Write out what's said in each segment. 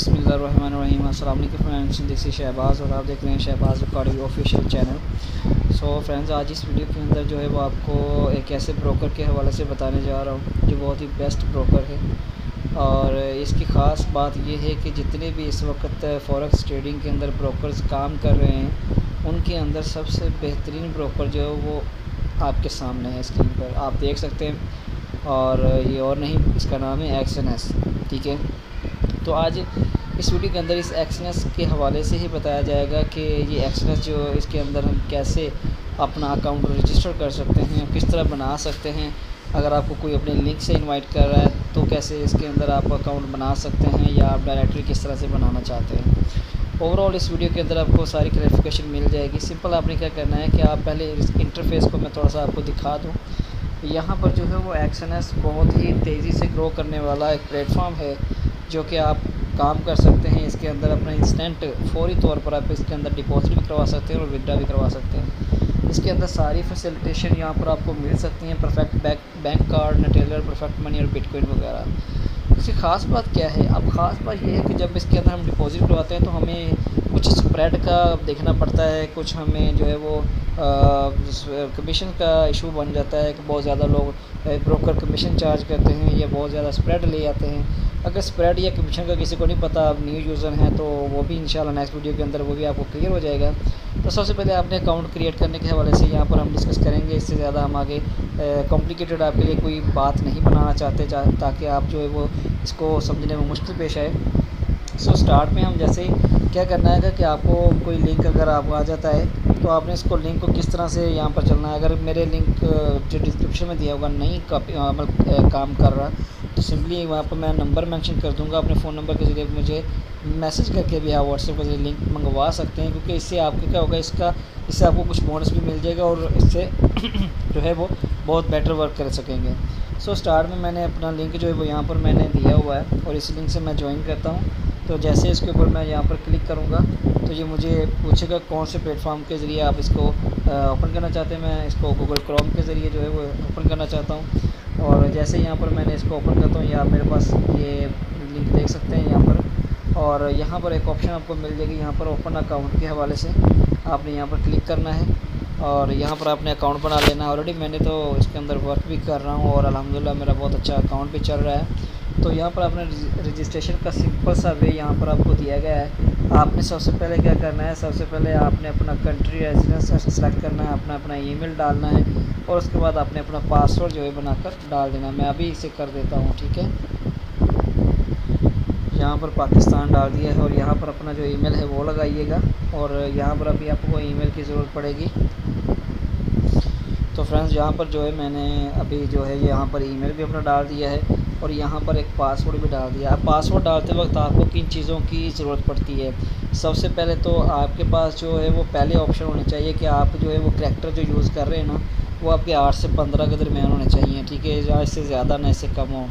बिस्मिल्लाहिर्रहमानिर्रहीम। अस्सलाम वालेकुम फ्रेंड्स, दिस इज़ शहबाज़ और आप देख रहे हैं Shahbaz recording official channel. So friends, आज इस वीडियो के अंदर जो है वो आपको एक ऐसे ब्रोकर के हवाले से बताने जा रहा हूँ जो बहुत ही बेस्ट ब्रोकर है। और इसकी ख़ास बात यह है कि जितने भी इस वक्त फॉरेक्स ट्रेडिंग के अंदर ब्रोकर्स काम कर रहे हैं उनके अंदर सबसे बेहतरीन ब्रोकर जो है वो आपके सामने है, स्क्रीन पर आप देख सकते हैं। और ये और नहीं, इसका नाम है एक्सएनएस। ठीक है, तो आज इस वीडियो के अंदर इस एक्सएनएस के हवाले से ही बताया जाएगा कि ये एक्सएनएस जो इसके अंदर हम कैसे अपना अकाउंट रजिस्टर कर सकते हैं, किस तरह बना सकते हैं। अगर आपको कोई अपने लिंक से इनवाइट कर रहा है तो कैसे इसके अंदर आप अकाउंट बना सकते हैं, या आप डायरेक्टली किस तरह से बनाना चाहते हैं। ओवरऑल इस वीडियो के अंदर आपको सारी क्लैरिफिकेशन मिल जाएगी। सिंपल आपने क्या करना है कि आप पहले इस इंटरफेस को मैं थोड़ा सा आपको दिखा दूँ। यहाँ पर जो है वो एक्सएनएस बहुत ही तेज़ी से ग्रो करने वाला एक प्लेटफॉर्म है जो कि आप काम कर सकते हैं। इसके अंदर अपना इंस्टेंट फौरी तौर पर आप इसके अंदर डिपॉजिट भी करवा सकते हैं और विड्रा भी करवा सकते हैं। इसके अंदर सारी फैसिलिटेशन यहाँ पर आपको मिल सकती हैं, perfect bank card, Neteller, perfect money और बिटकॉइन वगैरह। इसकी ख़ास बात क्या है? अब ख़ास बात यह है कि जब इसके अंदर हम डिपॉजिट करवाते हैं तो हमें कुछ स्प्रेड का देखना पड़ता है, कुछ हमें जो है वो कमीशन का इशू बन जाता है कि बहुत ज़्यादा लोग ब्रोकर कमीशन चार्ज करते हैं या बहुत ज़्यादा स्प्रेड ले आते हैं। अगर स्प्रेड या कमीशन का किसी को नहीं पता, आप न्यू यूज़र हैं, तो वो भी इंशाल्लाह नेक्स्ट वीडियो के अंदर वो भी आपको क्लियर हो जाएगा। तो सबसे पहले आपने अकाउंट क्रिएट करने के हवाले से यहाँ पर हम डिस्कस करेंगे। इससे ज़्यादा हम आगे कॉम्प्लिकेटेड आपके लिए कोई बात नहीं बनाना चाहते ताकि आप जो है वो इसको समझने में मुश्किल पेश आए। सो स्टार्ट में हम जैसे क्या करना है कि आपको कोई लिंक अगर आपको आ जाता है तो आपने इसको लिंक को किस तरह से यहाँ पर चलना है। अगर मेरे लिंक जो डिस्क्रिप्शन में दिया होगा नहीं काम कर रहा तो सिंपली वहाँ पर मैं नंबर मेंशन कर दूँगा। अपने फ़ोन नंबर के ज़रिए मुझे मैसेज करके भी आप व्हाट्सएप के ज़रिए लिंक मंगवा सकते हैं, क्योंकि इससे आपको क्या होगा, इससे आपको कुछ बोनस भी मिल जाएगा और इससे जो है वो बहुत बेटर वर्क कर सकेंगे। सो स्टार्ट में मैंने अपना लिंक जो है वो यहाँ पर मैंने दिया हुआ है और इस लिंक से मैं ज्वाइन करता हूँ। तो जैसे इसके ऊपर मैं यहाँ पर क्लिक करूँगा तो ये मुझे पूछेगा कौन से प्लेटफॉर्म के ज़रिए आप इसको ओपन करना चाहते हैं। मैं इसको गूगल क्रोम के ज़रिए जो है वो ओपन करना चाहता हूँ। और जैसे यहाँ पर मैंने इसको ओपन करता हूँ, या मेरे पास ये लिंक देख सकते हैं यहाँ पर, और यहाँ पर एक ऑप्शन आपको मिल जाएगी यहाँ पर ओपन अकाउंट के हवाले से। आपने यहाँ पर क्लिक करना है और यहाँ पर आपने अकाउंट बना लेना है। ऑलरेडी मैंने तो इसके अंदर वर्क भी कर रहा हूँ और अल्हम्दुलिल्लाह मेरा बहुत अच्छा अकाउंट भी चल रहा है। तो यहाँ पर आपने रजिस्ट्रेशन का सिंपल सा वे यहाँ पर आपको दिया गया है। आपने सबसे पहले क्या करना है, सबसे पहले आपने अपना कंट्री रेजिडेंस सेलेक्ट करना है, अपना ईमेल डालना है और उसके बाद आपने अपना पासवर्ड जो है बनाकर डाल देना है। मैं अभी इसे कर देता हूँ। ठीक है, यहाँ पर पाकिस्तान डाल दिया है और यहाँ पर अपना जो ईमेल है वो लगाइएगा और यहाँ पर अभी आपको ईमेल की ज़रूरत पड़ेगी। तो फ्रेंड्स, यहाँ पर जो है मैंने अभी जो है यहाँ पर ईमेल भी अपना डाल दिया है और यहाँ पर एक पासवर्ड भी डाल दिया। अब पासवर्ड डालते वक्त आपको किन चीज़ों की ज़रूरत पड़ती है? सबसे पहले तो आपके पास जो है वो पहले ऑप्शन होने चाहिए कि आप जो है वो करैक्टर जो यूज़ कर रहे हैं ना वो आपके 8 से 15 के दरमियान होने चाहिए। ठीक है, या इससे ज़्यादा ना इससे कम हो।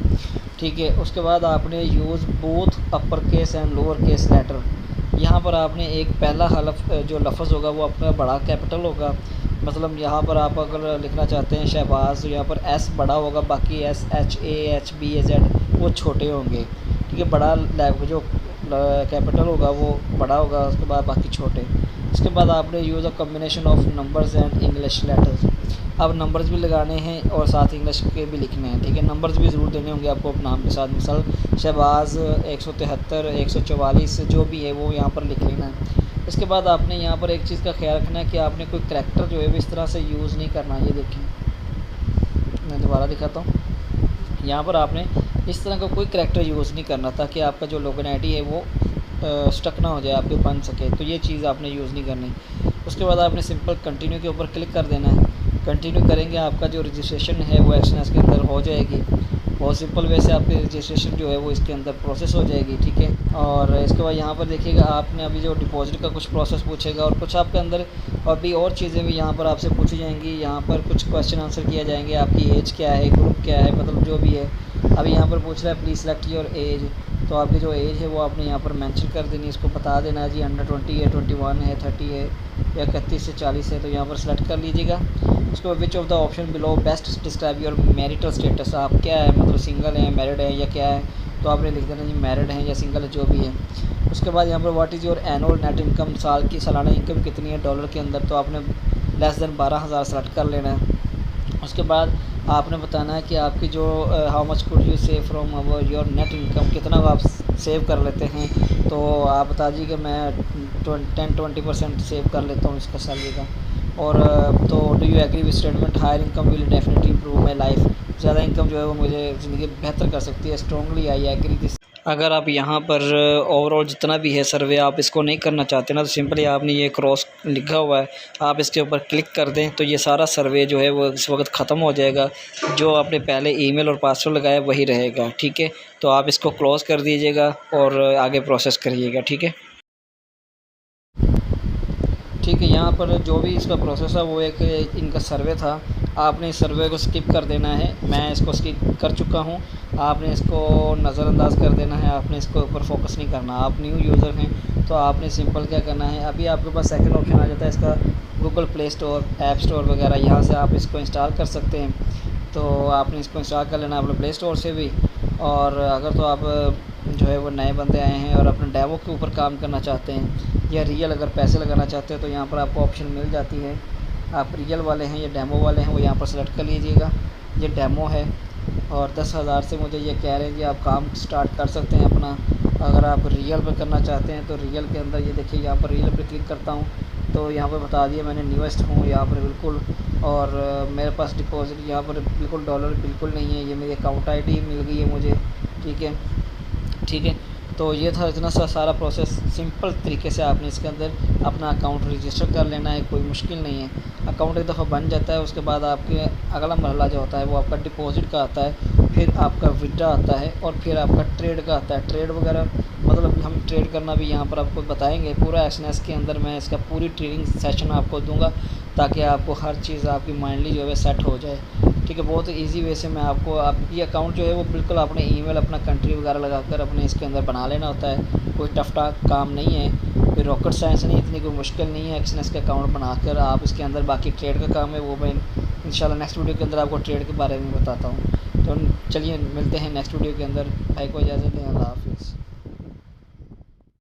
ठीक है, उसके बाद आपने use both upper case and lower case letter. यहाँ पर आपने एक पहला हलफ जो लफ्ज़ होगा वो अपना बड़ा कैपिटल होगा। मतलब यहाँ पर आप अगर लिखना चाहते हैं शहबाज, तो यहाँ पर एस बड़ा होगा, बाकी SHAHBAZ वो छोटे होंगे। ठीक है, बड़ा जो कैपिटल होगा वो बड़ा होगा, उसके बाद बाकी छोटे। इसके बाद आपने use a combination of numbers and English letters. अब नंबर्स भी लगाने हैं और साथ इंग्लिश के भी लिखने हैं। ठीक है, नंबर्स भी ज़रूर देने होंगे आपको नाम के साथ। मिसाल शहबाज 173 144 जो भी है वो यहाँ पर लिख लेना है। इसके बाद आपने यहाँ पर एक चीज़ का ख्याल रखना है कि आपने कोई करैक्टर जो है वो इस तरह से यूज़ नहीं करना। ये देखें, मैं दोबारा दिखाता हूँ। यहाँ पर आपने इस तरह का कोई करैक्टर यूज़ नहीं करना ताकि आपका जो लॉगिन आईडी है वो स्टक ना हो जाए, आपके बन सके। तो ये चीज़ आपने यूज़ नहीं करनी। उसके बाद आपने सिंपल कंटिन्यू के ऊपर क्लिक कर देना है। कंटिन्यू करेंगे, आपका जो रजिस्ट्रेशन है वो एक्सएनएस के अंदर हो जाएगी। बहुत सिंपल वे से आपकी रजिस्ट्रेशन जो है वो इसके अंदर प्रोसेस हो जाएगी। ठीक है, और इसके बाद यहाँ पर देखिएगा आपने अभी जो डिपॉजिट का कुछ प्रोसेस पूछेगा और कुछ आपके अंदर अभी और चीज़ें भी यहाँ पर आपसे पूछी जाएंगी। यहाँ पर कुछ क्वेश्चन आंसर किया जाएंगे, आपकी एज क्या है, ग्रुप क्या है, मतलब जो भी है। अभी यहाँ पर पूछ रहा है प्लीज़ सेलेक्ट योर एज, तो आपकी जो एज है वो आपने यहाँ पर मेंशन कर देनी, इसको बता देना है जी अंडर 20 है, 21 है, 30 है या 31 से 40 है। तो यहाँ पर सेलेक्ट कर लीजिएगा। उसके बाद which of the option below best describe your marital status, आप क्या है, मतलब सिंगल हैं, मैरिड हैं या क्या है, तो आपने लिख देना जी मैरिड हैं या सिंगल है, जो भी है। उसके बाद यहाँ पर what is your annual net income, साल की सालाना इनकम कितनी है डॉलर के अंदर, तो आपने लेस दैन 12,000 सेलेक्ट कर लेना है। उसके बाद आपने बताना है कि आपकी जो how much could you save from your net income, कितना आप सेव कर लेते हैं। तो आप बता दीजिए कि मैं 10-20% सेव कर लेता हूँ इसका सैलरी का। और तो do you agree with statement higher income will definitely improve my life, ज़्यादा इनकम जो है वो मुझे ज़िंदगी बेहतर कर सकती है। Strongly I agree this. अगर आप यहाँ पर ओवरऑल जितना भी है सर्वे आप इसको नहीं करना चाहते ना, तो सिंपली आपने ये क्रॉस लिखा हुआ है, आप इसके ऊपर क्लिक कर दें तो ये सारा सर्वे जो है वो इस वक्त ख़त्म हो जाएगा। जो आपने पहले ईमेल और पासवर्ड लगाया वही रहेगा, ठीक है। तो आप इसको क्लोज़ कर दीजिएगा और आगे प्रोसेस करिएगा, ठीक है। ठीक है, यहाँ पर जो भी इसका प्रोसेस है वो एक इनका सर्वे था, आपने इस सर्वे को स्किप कर देना है। मैं इसको स्किप कर चुका हूँ, आपने इसको नज़रअंदाज कर देना है, आपने इसको ऊपर फोकस नहीं करना। आप न्यू यूज़र हैं तो आपने सिंपल क्या करना है, अभी आपके पास सेकंड ऑप्शन आ जाता है इसका Google play store, app store वगैरह, यहाँ से आप इसको इंस्टॉल कर सकते हैं। तो आपने इसको इंस्टॉल कर लेना अपने प्ले स्टोर से भी। और अगर तो आप जो है वो नए बंदे आए हैं और अपने डेमो के ऊपर काम करना चाहते हैं या रियल अगर पैसे लगाना चाहते हैं तो यहाँ पर आपको ऑप्शन मिल जाती है। आप रियल वाले हैं या डेमो वाले हैं वो यहाँ पर सेलेक्ट कर लीजिएगा। ये डेमो है और 10,000 से मुझे ये कह रहे हैं कि आप काम स्टार्ट कर सकते हैं अपना। अगर आप रियल पे करना चाहते हैं तो रियल के अंदर ये देखिए, यहाँ पर रियल पे क्लिक करता हूँ तो यहाँ पर बता दिया मैंने न्यूएस्ट हूँ यहाँ पर बिल्कुल। और मेरे पास डिपॉज़िट यहाँ पर बिल्कुल डॉलर बिल्कुल नहीं है, ये मेरी अकाउंट आईडी मिल गई है मुझे, ठीक है। ठीक है, तो ये था इतना सा सारा प्रोसेस। सिंपल तरीके से आपने इसके अंदर अपना अकाउंट रजिस्टर कर लेना है, कोई मुश्किल नहीं है। अकाउंट एक दफ़ा बन जाता है उसके बाद आपके अगला मरहला जो होता है वो आपका डिपॉज़िट का आता है, फिर आपका विड्रा आता है और फिर आपका ट्रेड का आता है। ट्रेड वगैरह मतलब हम ट्रेड करना भी यहाँ पर आपको बताएंगे पूरा एसएनएस के अंदर। मैं इसका पूरी ट्रेनिंग सेशन आपको दूंगा ताकि आपको हर चीज़ आपकी माइंडली जो है सेट हो जाए, ठीक है। बहुत इजी वे से मैं आपको, आप ये अकाउंट जो है वो बिल्कुल अपने ईमेल अपना कंट्री वगैरह लगाकर अपने इसके अंदर बना लेना होता है। कोई टफ काम नहीं है, कोई रॉकेट साइंस नहीं, इतनी कोई मुश्किल नहीं है। एक्सएनएस का अकाउंट बनाकर आप इसके अंदर, बाकी ट्रेड का काम है वो मैं इंशाल्लाह नेक्स्ट वीडियो के अंदर आपको ट्रेड के बारे में बताता हूँ। तो चलिए मिलते हैं नेक्स्ट वीडियो के अंदर। भाई को इजाज़त दें, अल्लाह हाफ़िज़।